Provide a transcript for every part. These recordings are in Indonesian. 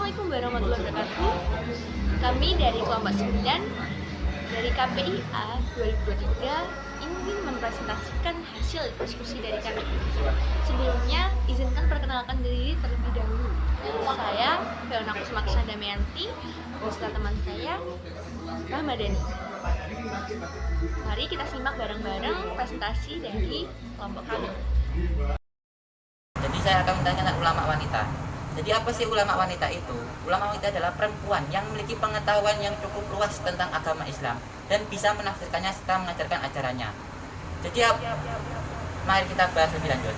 Assalamualaikum warahmatullahi wabarakatuh. Kami dari kelompok 9 dari KPIA 2023 ingin mempresentasikan hasil diskusi dari kami. Sebelumnya, izinkan perkenalkan diri terlebih dahulu. Saya Fiona Kusmaksana Damayanti beserta teman saya Rahmadani. Mari kita simak bareng-bareng presentasi dari kelompok kami. Jadi saya akan menanyakan ulama wanita. Jadi apa sih ulama wanita itu? Ulama wanita adalah perempuan yang memiliki pengetahuan yang cukup luas tentang agama Islam dan bisa menafsirkannya serta mengajarkan ajarannya. Jadi mari kita bahas lebih lanjut.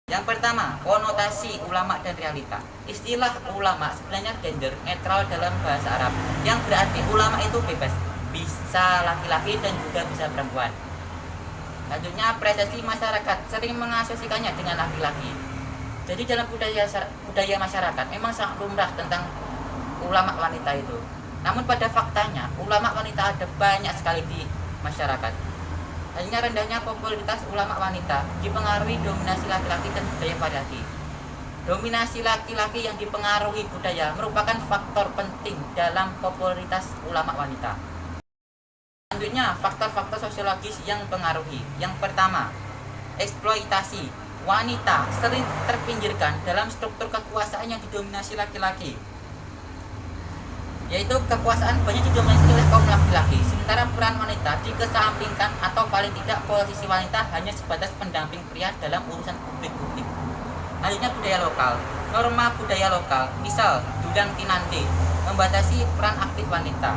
Yang pertama, konotasi ulama dan realita. Istilah ulama sebenarnya gender netral dalam bahasa Arab, yang berarti ulama itu bebas, bisa laki-laki dan juga bisa perempuan. Selanjutnya, persepsi masyarakat sering mengasosiasikannya dengan laki-laki. Jadi dalam budaya masyarakat memang sangat lumrah tentang ulama wanita itu. Namun pada faktanya ulama wanita ada banyak sekali di masyarakat. Hanya rendahnya popularitas ulama wanita dipengaruhi dominasi laki-laki dan budaya variasi. Dominasi laki-laki yang dipengaruhi budaya merupakan faktor penting dalam popularitas ulama wanita. Selanjutnya, faktor-faktor sosiologis yang mempengaruhi. Yang pertama, eksploitasi. Wanita sering terpinggirkan dalam struktur kekuasaan yang didominasi laki-laki, yaitu kekuasaan banyak didominasi oleh kaum laki-laki, sementara peran wanita dikesampingkan atau paling tidak posisi wanita hanya sebatas pendamping pria dalam urusan publik. Selanjutnya, budaya lokal. Norma budaya lokal, misal Dudang Tinande, membatasi peran aktif wanita.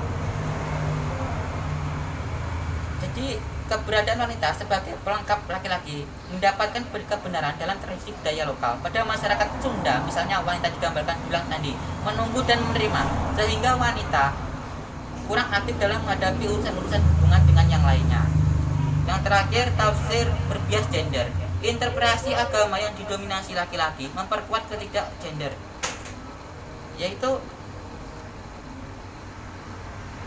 Jadi keberadaan wanita sebagai pelengkap laki-laki mendapatkan kebenaran dalam tradisi budaya lokal. Pada masyarakat Sunda, misalnya wanita digambarkan Dudang Tinande menunggu dan menerima, sehingga wanita kurang aktif dalam menghadapi urusan-urusan hubungan dengan yang lainnya. Yang terakhir, tafsir berbias gender. Interpretasi agama yang didominasi laki-laki memperkuat ketidak gender, yaitu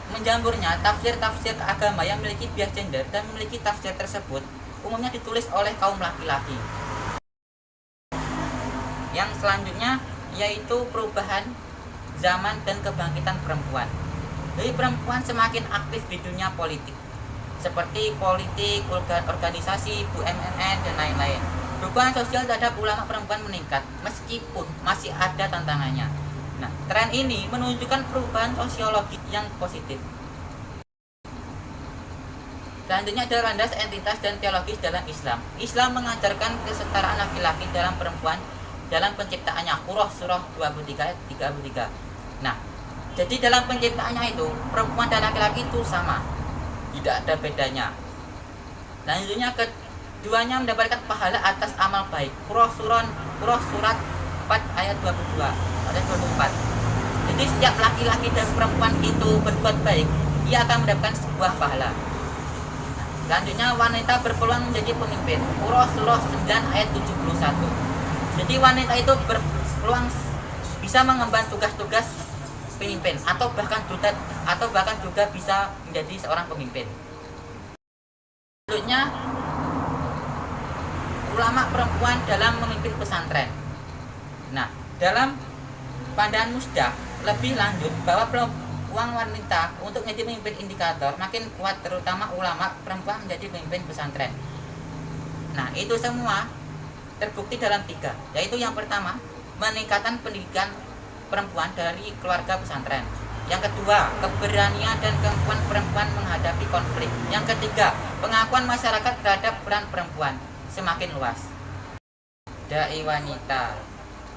menjamurnya tafsir-tafsir agama yang memiliki bias gender dan memiliki tafsir tersebut umumnya ditulis oleh kaum laki-laki. Yang selanjutnya yaitu perubahan zaman dan kebangkitan perempuan. Jadi perempuan semakin aktif di dunia politik, seperti politik, organisasi, BUMN, dan lain-lain. Dukungan sosial terhadap ulama perempuan meningkat meskipun masih ada tantangannya. Nah, tren ini menunjukkan perubahan sosiologis yang positif. Selanjutnya ada landas entitas dan teologis dalam Islam. Islam mengajarkan kesetaraan laki-laki dalam perempuan dalam penciptaannya, Qur'an surah 23 ayat 33. Nah, jadi dalam penciptaannya itu perempuan dan laki-laki itu sama, tidak ada bedanya. Selanjutnya keduanya mendapatkan pahala atas amal baik, Qur'an surat 4 ayat 22. 24. Jadi setiap laki-laki dan perempuan itu berbuat baik, ia akan mendapatkan sebuah pahala. Selanjutnya, wanita berpeluang menjadi pemimpin, Qur'an surah 9 ayat 71. Jadi wanita itu berpeluang bisa mengemban tugas-tugas pemimpin atau bahkan juga bisa menjadi seorang pemimpin. Selanjutnya, ulama perempuan dalam memimpin pesantren. Nah, dalam pandangan Musdah lebih lanjut bahwa peluang wanita untuk menjadi pemimpin indikator makin kuat, terutama ulama perempuan menjadi pemimpin pesantren. Nah, itu semua terbukti dalam 3, yaitu yang pertama, meningkatkan pendidikan perempuan dari keluarga pesantren. Yang kedua, keberanian dan kemampuan perempuan menghadapi konflik. Yang ketiga, pengakuan masyarakat terhadap peran perempuan semakin luas. Dai wanita.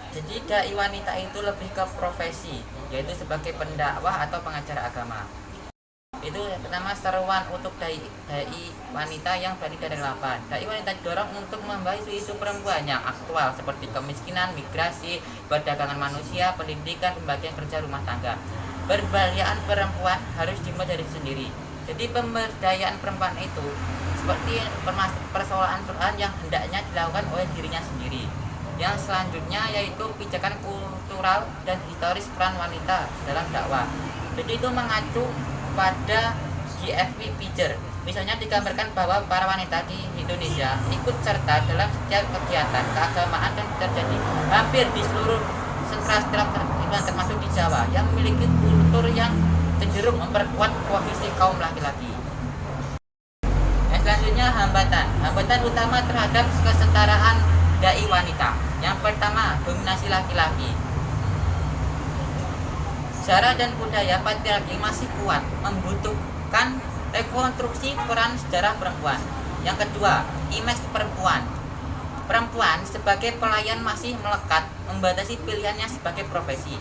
Jadi dai wanita itu lebih ke profesi, yaitu sebagai pendakwah atau pengajar agama. Itu pertama, seruan untuk dai wanita yang berani dan relevan. Dai wanita didorong untuk membahas isu perempuan yang aktual seperti kemiskinan, migrasi, perdagangan manusia, pendidikan, pembagian kerja rumah tangga. Pemberdayaan perempuan harus dimulai dari sendiri. Jadi pemberdayaan perempuan itu seperti persoalan yang hendaknya dilakukan oleh dirinya sendiri. Yang selanjutnya yaitu pijakan kultural dan historis peran wanita dalam dakwah. Jadi itu mengacu pada GFW Pijer. Misalnya digambarkan bahwa para wanita di Indonesia ikut serta dalam setiap kegiatan keagamaan dan terjadi hampir di seluruh sentra kehidupan Jawa yang memiliki kultur yang cenderung memperkuat posisi kaum laki-laki. Yang selanjutnya hambatan utama terhadap kesetaraan dai wanita. Yang pertama, dominasi laki-laki. Sejarah dan budaya patriarki masih kuat, membutuhkan rekonstruksi peran sejarah perempuan. Yang kedua, image perempuan. Perempuan sebagai pelayan masih melekat, membatasi pilihannya sebagai profesi.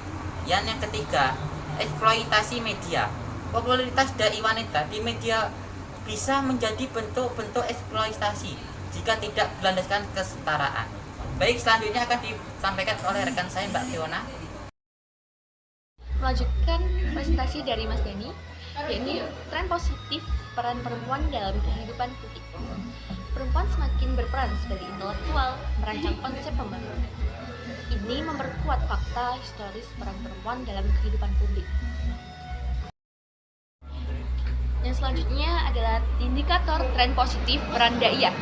Yang ketiga, eksploitasi media. Popularitas dai wanita di media bisa menjadi bentuk-bentuk eksploitasi jika tidak berlandaskan kesetaraan. Baik, selanjutnya akan disampaikan oleh rekan saya Mbak Fiona. Melanjutkan presentasi dari Mas Dani, yakni tren positif peran perempuan dalam kehidupan publik. Perempuan semakin berperan sebagai intelektual, merancang konsep pembangunan. Ini memperkuat fakta historis peran perempuan dalam kehidupan publik. Yang selanjutnya adalah indikator tren positif peran daiyah.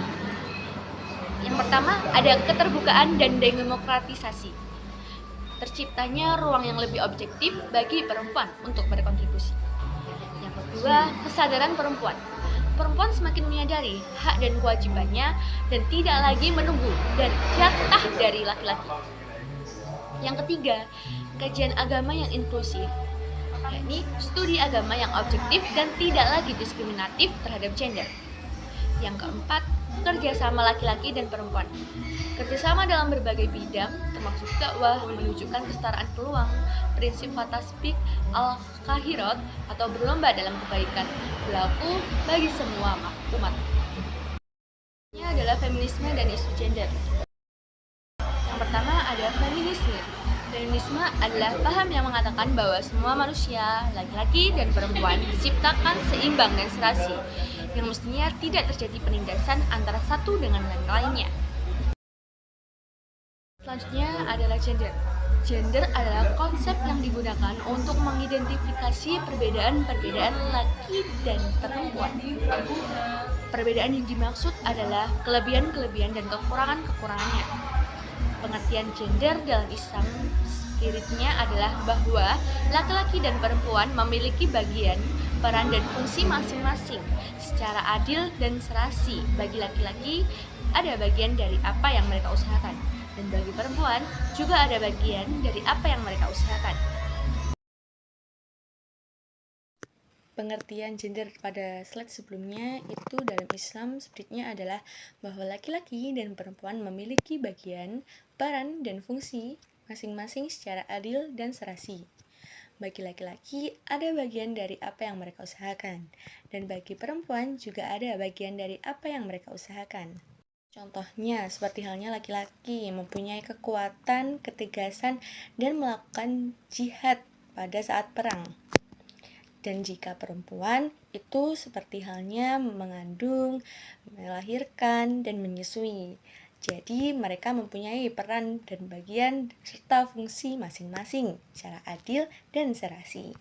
Yang pertama, ada keterbukaan dan demokratisasi. Terciptanya ruang yang lebih objektif bagi perempuan untuk berkontribusi. Yang kedua, kesadaran perempuan. Perempuan semakin menyadari hak dan kewajibannya dan tidak lagi menunggu dan jatah dari laki-laki. Yang ketiga, kajian agama yang inklusif, yakni studi agama yang objektif dan tidak lagi diskriminatif terhadap gender. Yang keempat, kerjasama laki-laki dan perempuan. Kerjasama dalam berbagai bidang, termasuk dakwah, menunjukkan kesetaraan peluang, prinsip fatasbik al-kahirat atau berlomba dalam kebaikan, berlaku bagi semua umat. Ini adalah feminisme dan isu gender. Yang pertama ada feminisme. Feminisme adalah paham yang mengatakan bahwa semua manusia, laki-laki dan perempuan diciptakan seimbang dan serasi, yang mestinya tidak terjadi penindasan antara satu dengan yang lainnya. Selanjutnya adalah gender. Gender adalah konsep yang digunakan untuk mengidentifikasi perbedaan-perbedaan laki dan perempuan. Perbedaan yang dimaksud adalah kelebihan-kelebihan dan kekurangan-kekurangannya. Pengertian gender dalam Islam spiritnya adalah bahwa laki-laki dan perempuan memiliki bagian, peran dan fungsi masing-masing secara adil dan serasi. Bagi laki-laki ada bagian dari apa yang mereka usahakan, dan bagi perempuan juga ada bagian dari apa yang mereka usahakan. Pengertian gender pada slide sebelumnya itu dalam Islam spiritnya adalah bahwa laki-laki dan perempuan memiliki bagian, peran, dan fungsi masing-masing secara adil dan serasi. Bagi laki-laki ada bagian dari apa yang mereka usahakan, dan bagi perempuan juga ada bagian dari apa yang mereka usahakan. Contohnya, seperti halnya laki-laki mempunyai kekuatan, ketegasan, dan melakukan jihad pada saat perang. Dan jika perempuan itu seperti halnya mengandung, melahirkan, dan menyusui. Jadi mereka mempunyai peran dan bagian serta fungsi masing-masing secara adil dan serasi.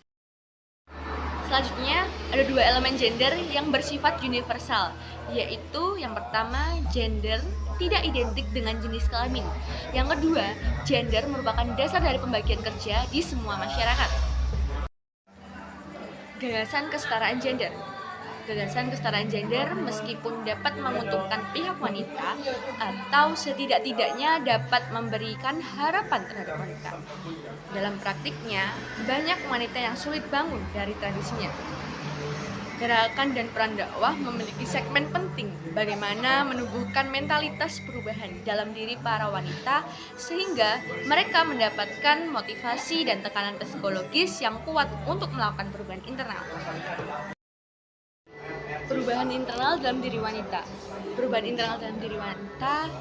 Selanjutnya, ada dua elemen gender yang bersifat universal, yaitu yang pertama, gender tidak identik dengan jenis kelamin. Yang kedua, gender merupakan dasar dari pembagian kerja di semua masyarakat. Gagasan kesetaraan gender. Gagasan kesetaraan gender meskipun dapat menguntungkan pihak wanita atau setidak-tidaknya dapat memberikan harapan terhadap wanita. Dalam praktiknya, banyak wanita yang sulit bangun dari tradisinya. Gerakan dan peran dakwah memiliki segmen penting bagaimana menumbuhkan mentalitas perubahan dalam diri para wanita sehingga mereka mendapatkan motivasi dan tekanan psikologis yang kuat untuk melakukan perubahan internal. Perubahan internal dalam diri wanita. Perubahan internal dalam diri wanita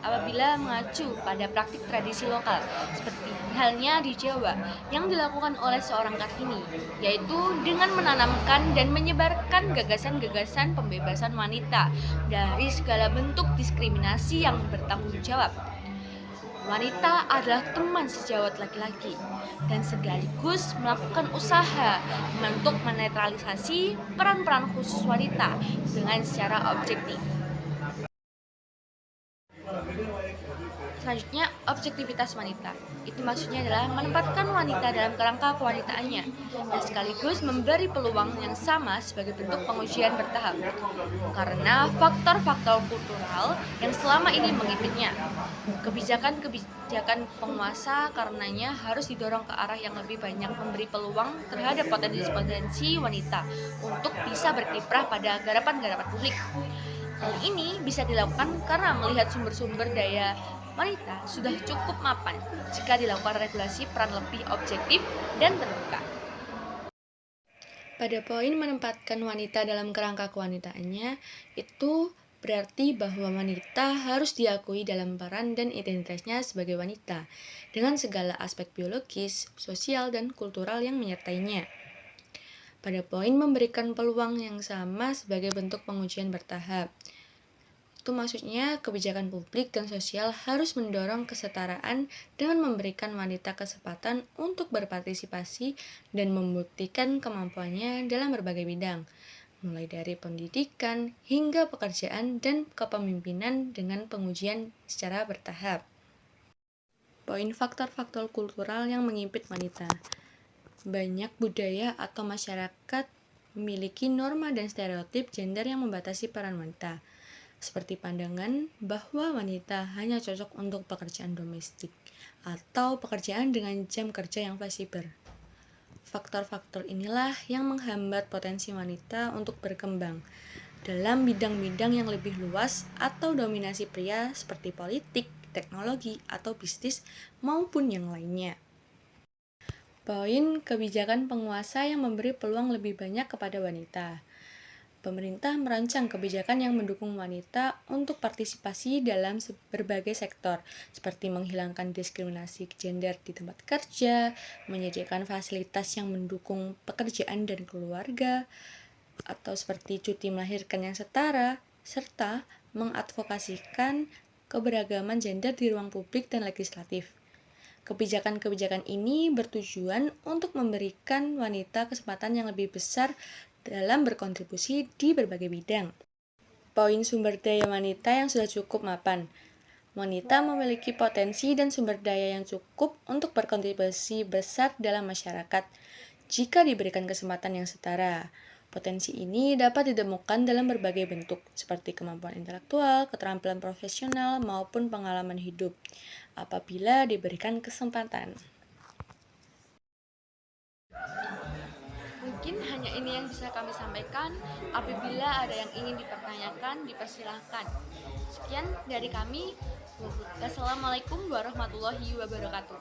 apabila mengacu pada praktik tradisi lokal, seperti halnya di Jawa yang dilakukan oleh seorang Kartini, yaitu dengan menanamkan dan menyebarkan gagasan-gagasan pembebasan wanita dari segala bentuk diskriminasi yang bertanggung jawab. Wanita adalah teman sejawat laki-laki dan sekaligus melakukan usaha untuk menetralisasi peran-peran khusus wanita dengan secara objektif. Selanjutnya, objektivitas wanita. Itu maksudnya adalah menempatkan wanita dalam kerangka kewanitaannya dan sekaligus memberi peluang yang sama sebagai bentuk pengujian bertahap. Karena faktor-faktor kultural yang selama ini menghimpitnya. Kebijakan-kebijakan penguasa karenanya harus didorong ke arah yang lebih banyak memberi peluang terhadap potensi-potensi wanita untuk bisa berkiprah pada garapan-garapan publik. Hal ini bisa dilakukan karena melihat sumber-sumber daya wanita sudah cukup mapan jika dilakukan regulasi peran lebih objektif dan terbuka. Pada poin menempatkan wanita dalam kerangka kewanitaannya, itu berarti bahwa wanita harus diakui dalam peran dan identitasnya sebagai wanita, dengan segala aspek biologis, sosial, dan kultural yang menyertainya. Pada poin memberikan peluang yang sama sebagai bentuk pengujian bertahap. Itu maksudnya kebijakan publik dan sosial harus mendorong kesetaraan dengan memberikan wanita kesempatan untuk berpartisipasi dan membuktikan kemampuannya dalam berbagai bidang, mulai dari pendidikan hingga pekerjaan dan kepemimpinan dengan pengujian secara bertahap. Poin faktor-faktor kultural yang mengimpit wanita. Banyak budaya atau masyarakat memiliki norma dan stereotip gender yang membatasi peran wanita, seperti pandangan bahwa wanita hanya cocok untuk pekerjaan domestik atau pekerjaan dengan jam kerja yang fleksibel. Faktor-faktor inilah yang menghambat potensi wanita untuk berkembang dalam bidang-bidang yang lebih luas atau dominasi pria seperti politik, teknologi, atau bisnis maupun yang lainnya. Poin kebijakan penguasa yang memberi peluang lebih banyak kepada wanita. Pemerintah merancang kebijakan yang mendukung wanita untuk partisipasi dalam berbagai sektor, seperti menghilangkan diskriminasi gender di tempat kerja, menyediakan fasilitas yang mendukung pekerjaan dan keluarga, atau seperti cuti melahirkan yang setara, serta mengadvokasikan keberagaman gender di ruang publik dan legislatif. Kebijakan-kebijakan ini bertujuan untuk memberikan wanita kesempatan yang lebih besar dalam berkontribusi di berbagai bidang. Poin sumber daya wanita yang sudah cukup mapan. Wanita memiliki potensi dan sumber daya yang cukup untuk berkontribusi besar dalam masyarakat jika diberikan kesempatan yang setara. Potensi ini dapat ditemukan dalam berbagai bentuk, seperti kemampuan intelektual, keterampilan profesional, maupun pengalaman hidup, apabila diberikan kesempatan. Mungkin hanya ini yang bisa kami sampaikan. Apabila ada yang ingin dipertanyakan, dipersilahkan. Sekian dari kami. Wassalamualaikum warahmatullahi wabarakatuh.